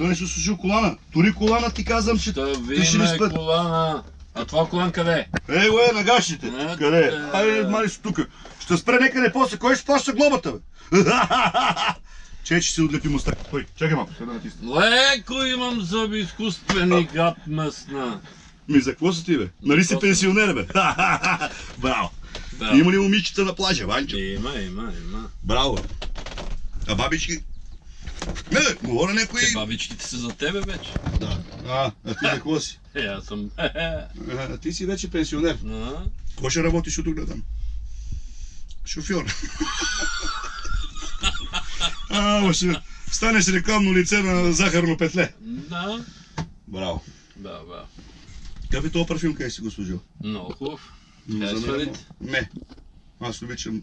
Що не си служил колана? Тори колана, ти казвам, че ти ще ли Виме спът. колана. А това колан къде? Ей, е, на гащите. Къде? Айде, мали си тука. Ще спре некъде после. Кой ще плаща глобата, бе? Че си отлепи моста. Кой? Чакай малко, сега да натисна. Леко имам зъби изкуствени, гад мъсна. Ми, за какво са ти, бе? Нали си пенсионер, бе? Браво. Да. Има ли момичета на плажа, Ванчо? Има. Браво. А бабички? Не, говоря някой... Те бабичките са за тебе вече. Да. А ти за какво си? Аз съм... А, ти си вече пенсионер. Кой ще работиш от тук натам? Шофьор. Ще станеш рекламно лице на захарно петле. Да. Браво. Да. Какъв е този парфюм, къде си го служил? Много хубав. За мен не. Аз обичам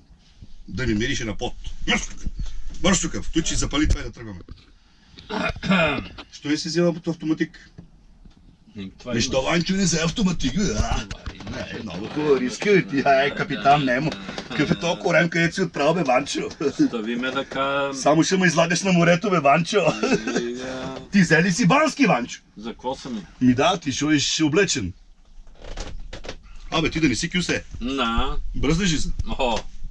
да ми мирише на пот. Бърз тук, включи, запали това и да тръгваме. Що не си взела от автоматик? Защо Ванчо не се автоматик? Много хубаво, риска ти, капитан Немо. Какъв е този корем, където си отправил, бе, Ванчо? Стави ме така... Само ще ме излагаш на морето, бе, Ванчо. Ти взе ли си бански, Ванчо? За какво са ми? Ми да, ти ще облечен. Абе, ти да не си кюсе. Бръздаш се.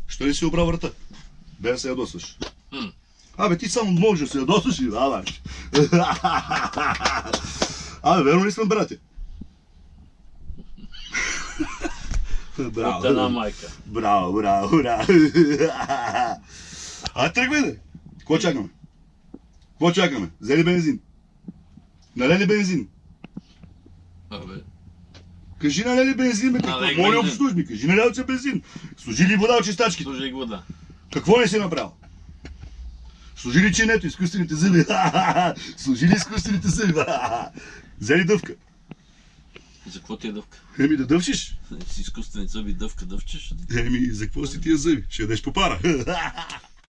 Що не си обрал врата? Бе да се ядосваш. Абе, ти само можеш да се ядосваш и да, Ванчо. Абе, верно ли сме, брате? От една майка. Браво. А тръгвай, де. Какво чакаме? Взели бензин? Налели бензин? Абе. Кажи налели бензин, бе, какво? Моля обслужи ми, кажи налели се бензин. Служи ли вода от чистачките? Служи вода. Какво не си направил? Служи ли чинето, изкуствените зъби? Служи ли изкуствените зъби? Взели дъвка? За какво ти е дъвка? Еми да дъвчиш? С изкуствени зъби дъвчеш? Еми, за какво си тия зъби? Ще ядеш по пара.